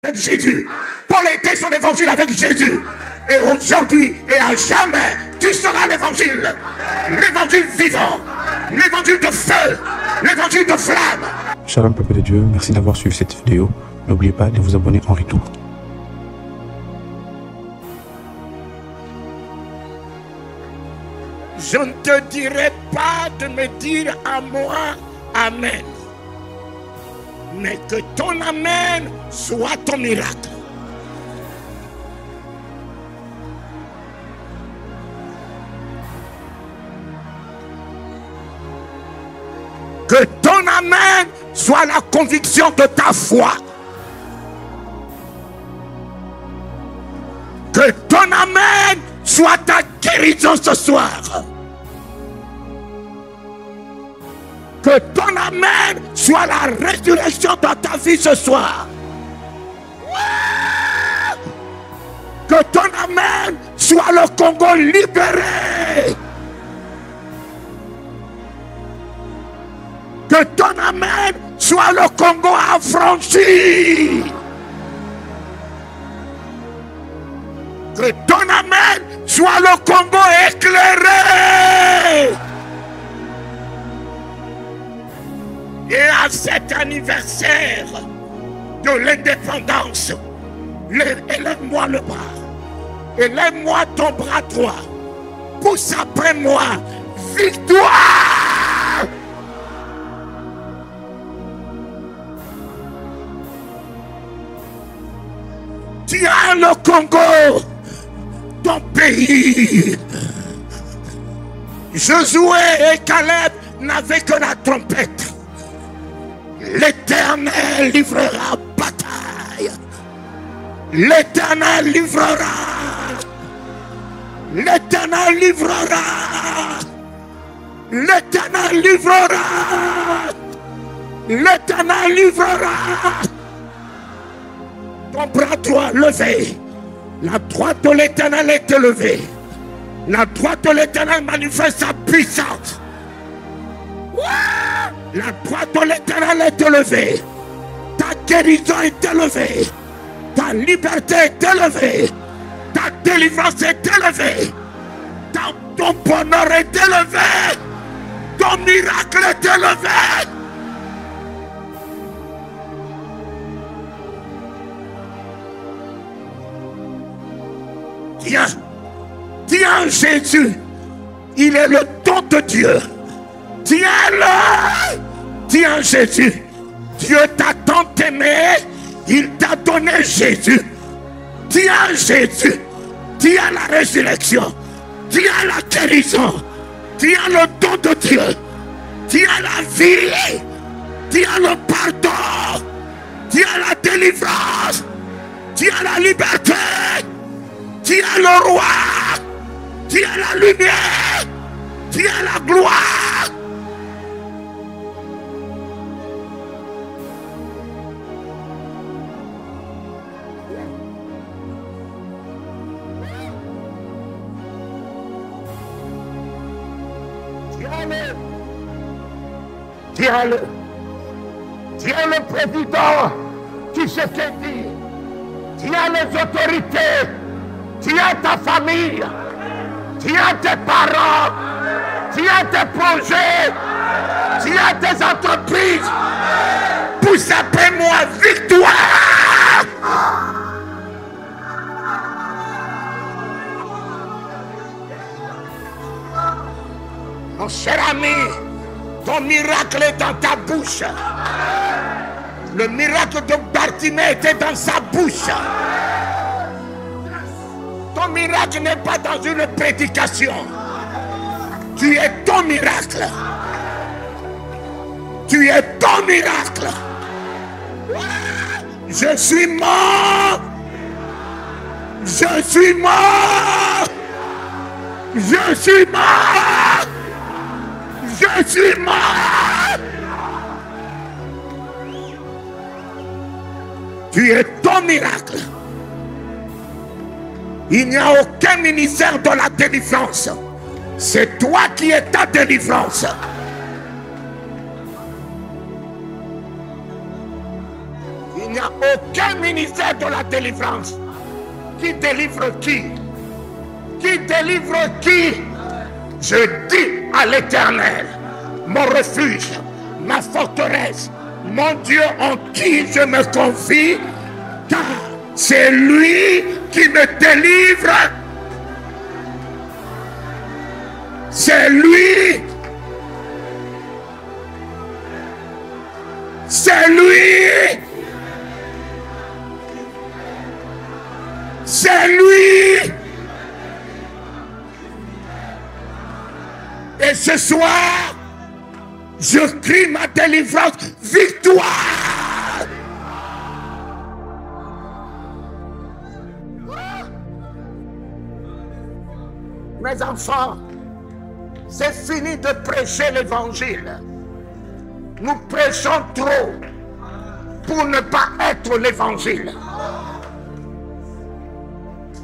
avec Jésus. Paul était son évangile avec Jésus. Et aujourd'hui et à jamais, tu seras l'évangile. L'évangile vivant. L'évangile de feu. L'évangile de flamme. Shalom peuple de Dieu, merci d'avoir suivi cette vidéo. N'oubliez pas de vous abonner en retour. Je ne te dirai pas de me dire à moi Amen. Mais que ton Amen soit ton miracle. Que ton Amen soit la conviction de ta foi. Que ton Amen soit ta guérison ce soir. Que ton Amen soit la résurrection dans ta vie ce soir. Que ton Amen soit le Congo libéré. Que ton Amen soit le Congo affranchi. Que ton Amen soit le Congo éclairé. Et à cet anniversaire de l'indépendance, élève-moi le bras. Élève-moi ton bras droit. Pousse après moi. Victoire! Tiens le Congo, ton pays. Josué et Caleb n'avaient que la trompette. L'Éternel livrera bataille. L'Éternel livrera. L'Éternel livrera. L'Éternel livrera. L'Éternel livrera. Ton bras droit levé. La droite de l'Éternel est élevée. La droite de l'Éternel manifeste sa puissance. La droite de l'Éternel est élevée. Ta guérison est élevée. Ta liberté est élevée. Ta délivrance est élevée. Ton bonheur est élevé. Ton miracle est élevé. Tiens, tiens Jésus, il est le don de Dieu. Tiens-le, tiens Jésus. Dieu t'a tant aimé, il t'a donné Jésus. Tiens Jésus, tiens la résurrection, tiens la guérison, tiens le don de Dieu, tiens la vie, tiens le pardon, tiens la délivrance, tiens la liberté. Tiens le roi, tiens la lumière, tiens la gloire. Tiens-le, tiens-le, tiens le président qui se dit, tiens les autorités. Tiens ta famille, tiens tes parents, tiens tes projets, tiens tes entreprises. Pousse après moi, victoire! Mon cher ami, ton miracle est dans ta bouche. Le miracle de Bartimée était dans sa bouche. Ton miracle n'est pas dans une prédication. Tu es ton miracle. Tu es ton miracle. Je suis mort. Je suis mort. Je suis mort. Je suis mort. Tu es ton miracle. Il n'y a aucun ministère de la délivrance. C'est toi qui es ta délivrance. Il n'y a aucun ministère de la délivrance. Qui délivre qui? Qui délivre qui? Je dis à l'Éternel, mon refuge, ma forteresse, mon Dieu en qui je me confie, car c'est lui qui me délivre. C'est lui. C'est lui. C'est lui. Et ce soir, je crie ma délivrance, victoire. Mes enfants, c'est fini de prêcher l'évangile. Nous prêchons trop pour ne pas être l'évangile.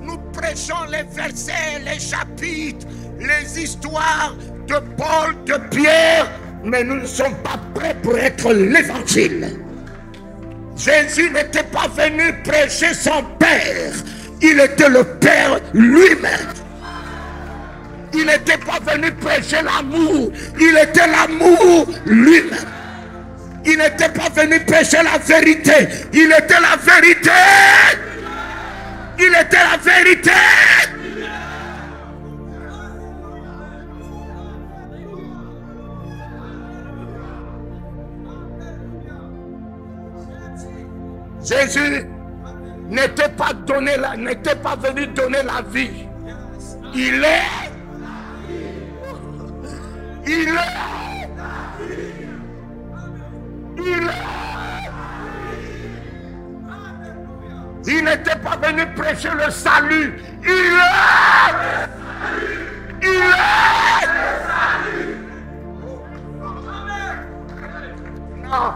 Nous prêchons les versets, les chapitres, les histoires de Paul, de Pierre, mais nous ne sommes pas prêts pour être l'évangile. Jésus n'était pas venu prêcher son Père, il était le Père lui-même. Il n'était pas venu prêcher l'amour, il était l'amour lui-même. Il n'était pas venu prêcher la vérité, il était la vérité. Il était la vérité. Jésus n'était pas venu donner la vie. Il est. Il est. Il est. Il n'était pas venu prêcher le salut. Il est. Il est. Non,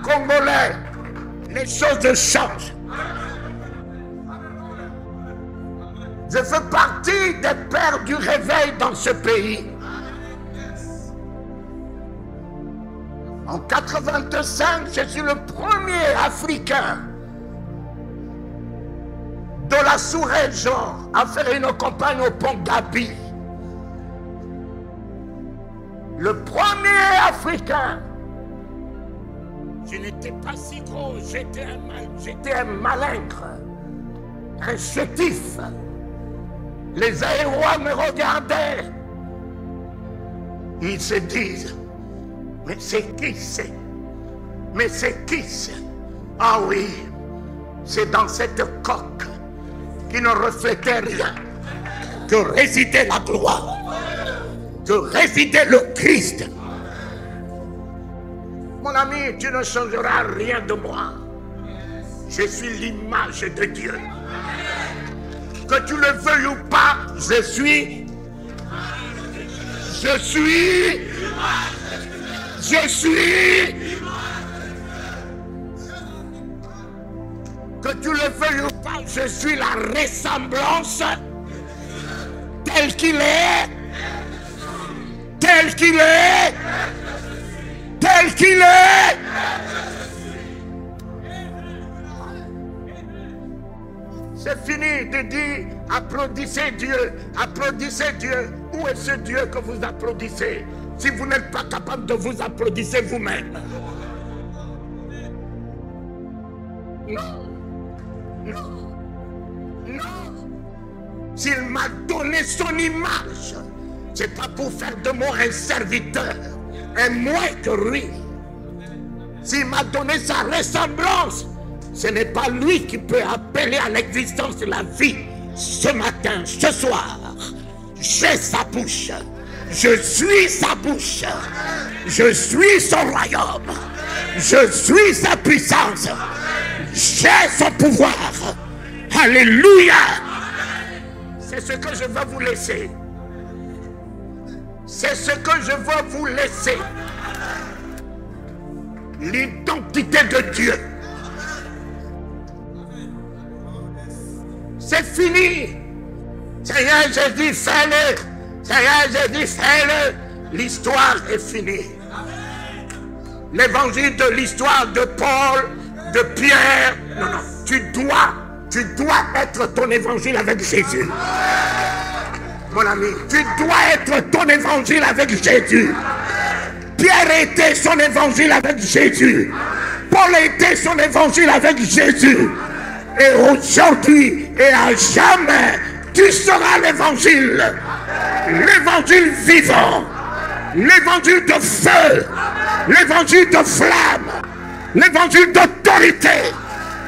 Congolais, les choses changent. Je fais partie des pères du réveil dans ce pays. En 85, je suis le premier Africain de la sous-région à faire une campagne au pont Gabi. Le premier Africain. Je n'étais pas si gros, j'étais un malingre, un chétif. Les Aérois me regardaient. Ils se disent, mais c'est qui c'est? Mais c'est qui c'est? Ah oui, c'est dans cette coque qui ne reflétait rien que résidait la gloire, que résidait le Christ. Mon ami, tu ne changeras rien de moi. Je suis l'image de Dieu. Que tu le veuilles ou pas, je suis. Que tu le veuilles ou pas, je suis la ressemblance tel qu'il est. Tel qu'il est. Tel qu'il est. C'est fini de dire applaudissez Dieu, applaudissez Dieu. Où est ce Dieu que vous applaudissez si vous n'êtes pas capable de vous applaudir vous-même? Non. Non. Non. S'il m'a donné son image, c'est pas pour faire de moi un serviteur, un moins que lui. S'il m'a donné sa ressemblance, ce n'est pas lui qui peut appeler à l'existence la vie. Ce matin, ce soir, j'ai sa bouche. Je suis sa bouche. Je suis son royaume. Je suis sa puissance. J'ai son pouvoir. Alléluia. C'est ce que je veux vous laisser. C'est ce que je veux vous laisser. L'identité de Dieu. C'est fini. Seigneur Jésus, fais-le. Seigneur Jésus, fais-le. L'histoire est finie. L'évangile de l'histoire de Paul, de Pierre. Non, non, tu dois être ton évangile avec Jésus. Mon ami, tu dois être ton évangile avec Jésus. Pierre était son évangile avec Jésus. Paul était son évangile avec Jésus. Et aujourd'hui et à jamais, tu seras l'évangile. L'évangile vivant. L'évangile de feu. L'évangile de flamme. L'évangile d'autorité.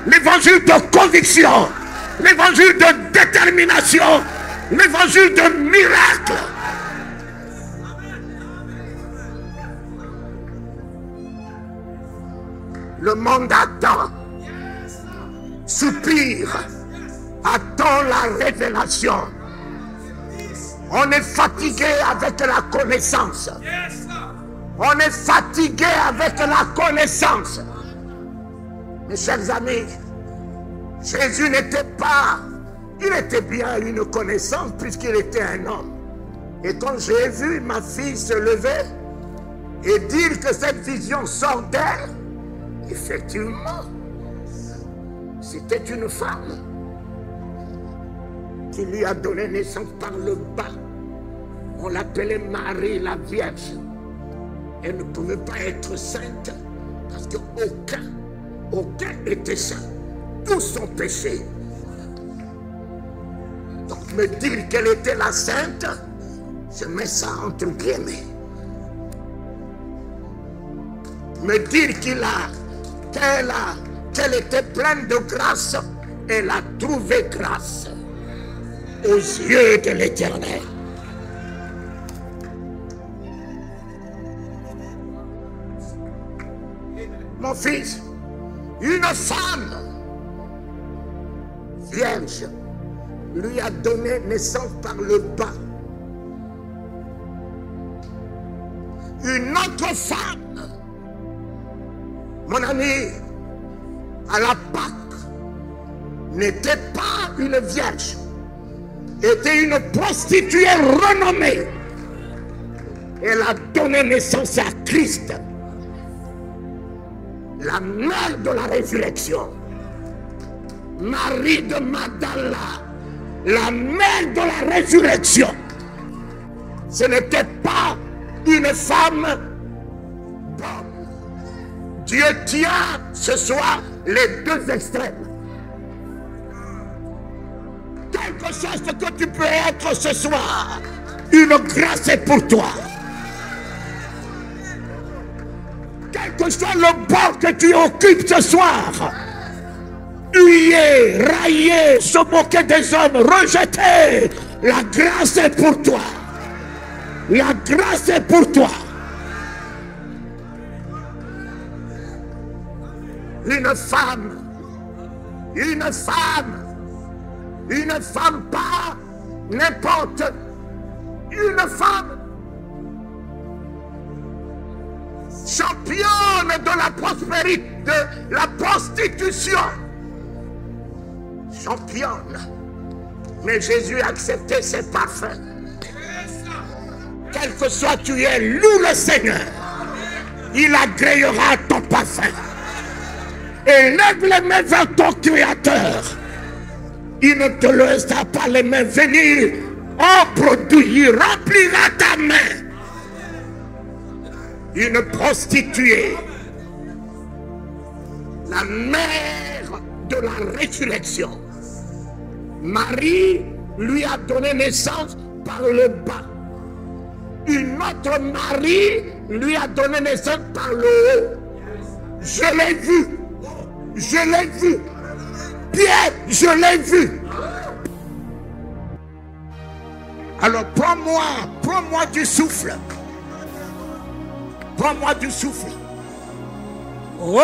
L'évangile de conviction. L'évangile de détermination. L'évangile de miracle. Le monde attend, soupire, attend la révélation. On est fatigué avec la connaissance. On est fatigué avec la connaissance. Mes chers amis, Jésus n'était pas... Il était bien une connaissance puisqu'il était un homme. Et quand j'ai vu ma fille se lever et dire que cette vision sort d'elle, effectivement, c'était une femme qui lui a donné naissance par le bas. On l'appelait Marie la Vierge. Elle ne pouvait pas être sainte parce qu'aucun était saint. Tous sont péchés. Donc me dire qu'elle était la sainte, je mets ça entre guillemets. Me dire qu'elle était pleine de grâce, elle a trouvé grâce aux yeux de l'Éternel. Mon fils, une femme vierge lui a donné naissance par le bas. Une autre femme, mon ami, à la Pâque, n'était pas une vierge, était une prostituée renommée. Elle a donné naissance à Christ, la mère de la résurrection, Marie de Magdala, la mère de la résurrection. Ce n'était pas une femme bonne. Dieu tient ce soir les deux extrêmes. Quelque chose que tu peux être ce soir, une grâce est pour toi. Quel que soit le bord que tu occupes ce soir, huer, railler, se moquer des hommes, rejeter, la grâce est pour toi. La grâce est pour toi. Une femme pas n'importe, une femme championne de la prospérité, de la prostitution. Championne. Mais Jésus a accepté ses parfums. Quel que soit tu es, loue le Seigneur. Il agréera ton parfum. Et lève les mains vers ton Créateur. Il ne te laissera pas les mains venir. Oh, produit, il remplira ta main. Une prostituée, la mère de la résurrection. Marie lui a donné naissance par le bas. Une autre Marie lui a donné naissance par le haut. Je l'ai vu. Je l'ai vu. Pierre, je l'ai vu. Alors prends-moi du souffle. Prends-moi du souffle. Oh!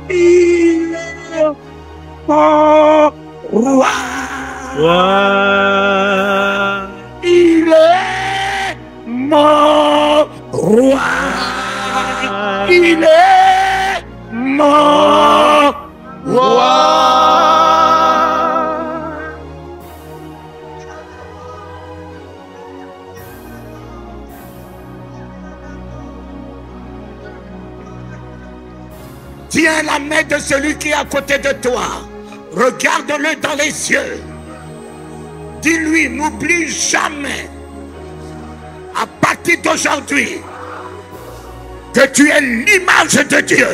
Il est mon roi. Il est mon roi. Il est mon roi. Tiens la main de celui qui est à côté de toi. Regarde-le dans les yeux. Dis-lui, n'oublie jamais, à partir d'aujourd'hui, que tu es l'image de Dieu.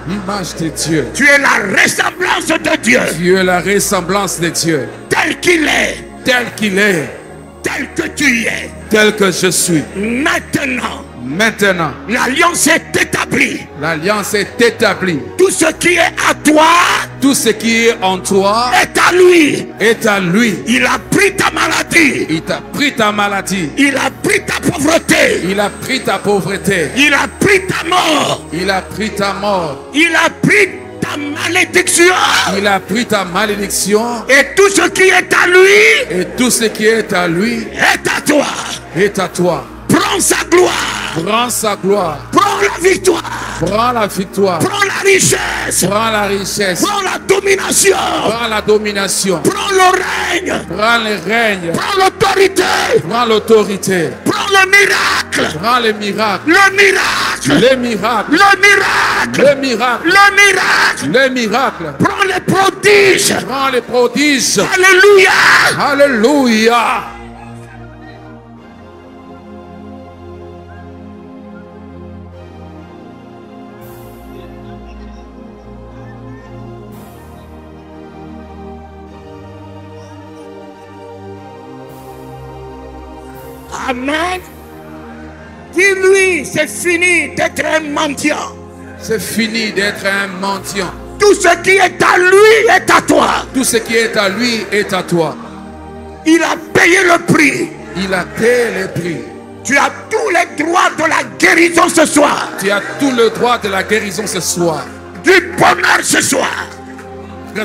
L'image de Dieu. Tu es la ressemblance de Dieu. Tu es la ressemblance de Dieu. Tel qu'il est. Tel qu'il est. Tel que tu es. Tel que je suis. Maintenant, l'alliance est établie. L'alliance est établie. Tout ce qui est à toi, tout ce qui est en toi, est à lui. Est à lui. Il a pris ta maladie. Il t'a pris ta maladie. Il a pris ta pauvreté. Il a pris ta pauvreté. Il a pris ta mort. Il a pris ta mort. Il a pris ta malédiction. Il a pris ta malédiction. Et tout ce qui est à lui. Et tout ce qui est à lui. Est à toi. Est à toi. Prends sa gloire. Prends sa gloire. Prends la victoire. Prends la victoire. Prends la richesse. Prends la richesse. Prends la domination. Prends la domination. Prends le règne. Prends le règne. Prends l'autorité. Prends l'autorité. Prends le miracle. Prends le miracle. Le miracle. Le miracle. Le miracle. Le miracle. Le miracle. Le miracle. Prends les prodiges. Prends les prodiges. Alléluia. Alléluia. Amen. Dis-lui, c'est fini d'être un mendiant. C'est fini d'être un mendiant. Tout ce qui est à lui est à toi. Tout ce qui est à lui est à toi. Il a payé le prix. Il a payé le prix. Tu as tous les droits de la guérison ce soir. Tu as tout le droit de la guérison ce soir. Du bonheur ce soir.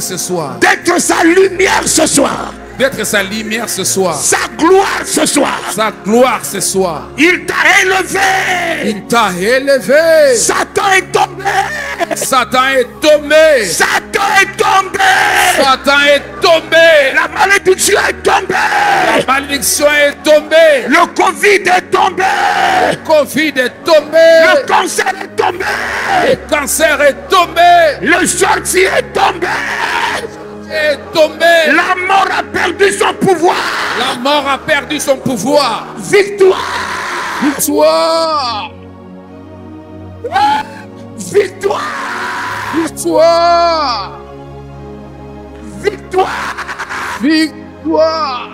Ce soir. D'être sa lumière ce soir. D'être sa lumière ce soir. Sa gloire ce soir. Sa gloire ce soir. Il t'a élevé. Il t'a élevé. Satan est tombé. Satan est tombé. Satan est tombé. Satan est tombé. La malédiction est tombée. La malédiction est tombée. Le Covid est tombé. Le Covid est tombé. Le cancer est tombé. Le cancer est tombé. Le sorcier est tombé. Est tombé. La mort a perdu son pouvoir. La mort a perdu son pouvoir. Victoire. Victoire. Victoire. Victoire. Victoire. Victoire.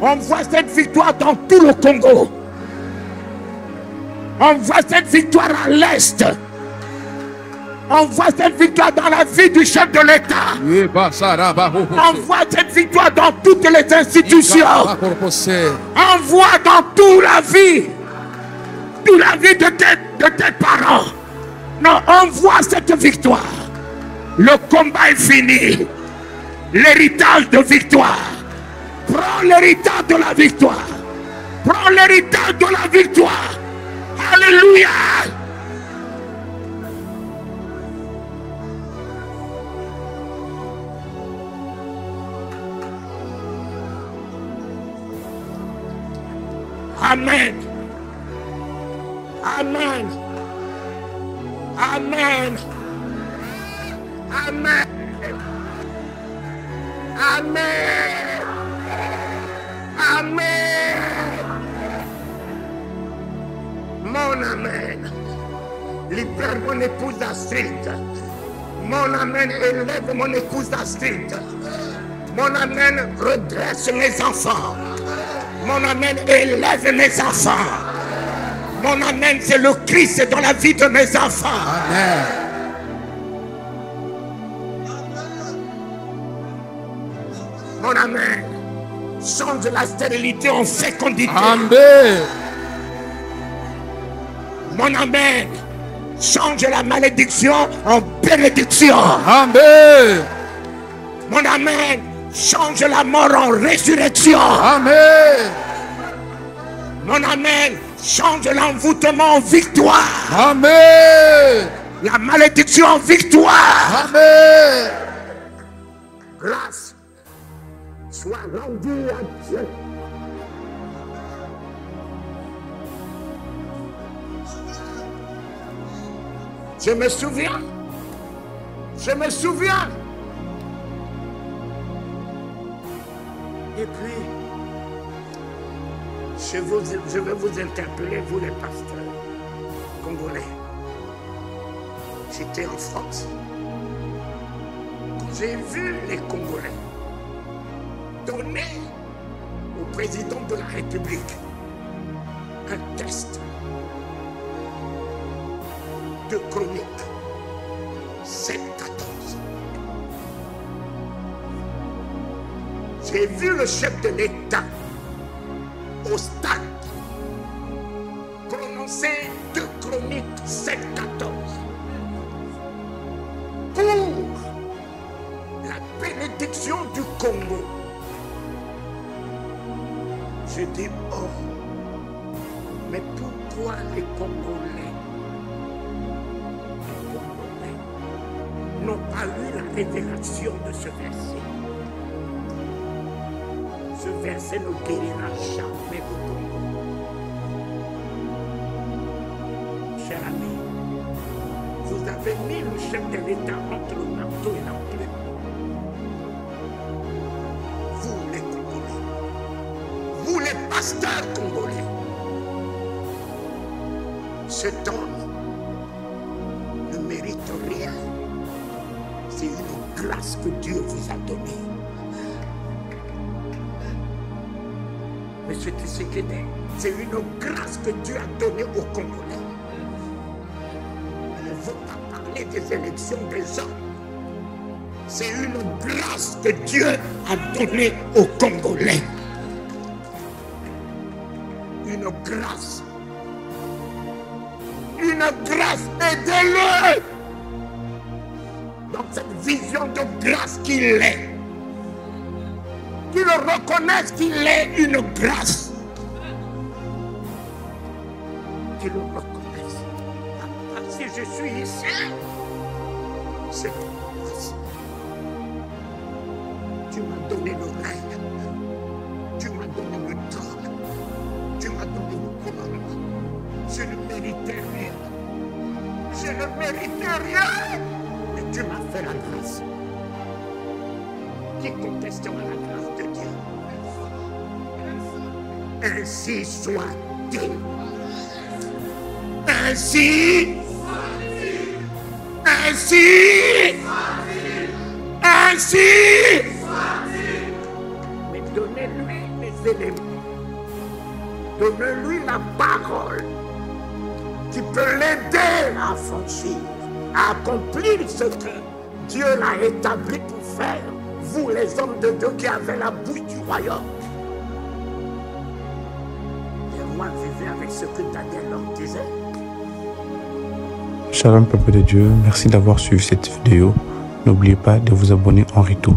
Envoie cette victoire dans tout le Congo. Envoie cette victoire à l'Est. Envoie cette victoire dans la vie du chef de l'État. Envoie cette victoire dans toutes les institutions. Envoie dans toute la vie de tes parents. Non, envoie cette victoire. Le combat est fini. L'héritage de victoire. Prends l'héritage de la victoire. Prends l'héritage de la victoire. Alléluia. Amen. Amen. Amen. Amen. Amen. Amen. Mon amen. Libère mon épouse Astrid. Mon amen. Élève mon épouse Astrid. Mon amen. Redresse mes enfants. Mon amen, élève mes enfants. Mon amen, c'est le Christ dans la vie de mes enfants. Amen. Mon amen, change la stérilité en fécondité. Amen. Mon amen, change la malédiction en bénédiction. Amen. Mon amen, change la mort en résurrection. Amen. Mon amen, change l'envoûtement en victoire. Amen. La malédiction en victoire. Amen. Grâce soit rendue à Dieu. Je me souviens. Je me souviens. Et puis, je vais vous interpeller, vous les pasteurs congolais. J'étais en France. Quand j'ai vu les Congolais donner au président de la République un test de chronique 7-14. J'ai vu le chef de l'État au stade prononcer 2 chroniques 7-14 pour la bénédiction du Congo. Je dis, oh, mais pourquoi les Congolais n'ont pas eu la révélation de ce verset? Ce verset ne guérira jamais le Congo. Cher ami, vous avez mis le chef de l'État entre le marteau et l'enclume. Vous les Congolais, vous les pasteurs congolais, cet homme ne mérite rien. C'est une grâce que Dieu vous a donnée. Monsieur Tshisekedi, c'est une grâce que Dieu a donnée aux Congolais. On ne veut pas parler des élections des hommes. C'est une grâce que Dieu a donnée aux Congolais. Une grâce. Une grâce, aidez-le dans cette vision de grâce qu'il est. Qu'il reconnaisse qu'il est une grâce. Qu'il le reconnaisse. Si je suis ici, c'est une grâce. Tu m'as donné le règne. Tu m'as donné le trône. Tu m'as donné le commandement. Je ne méritais rien. Je ne méritais rien. Mais tu m'as fait la grâce. Qui contestera la grâce de Dieu? Ainsi soit-il. Ainsi. Mais donnez-lui les éléments. Donnez-lui la parole qui peut l'aider à franchir, à accomplir ce que Dieu l'a établi pour faire. Vous, les hommes de Dieu qui avez la bouche du royaume. Les rois vivaient avec ce que Daniel leur disait. Shalom peuple de Dieu, merci d'avoir suivi cette vidéo. N'oubliez pas de vous abonner en retour.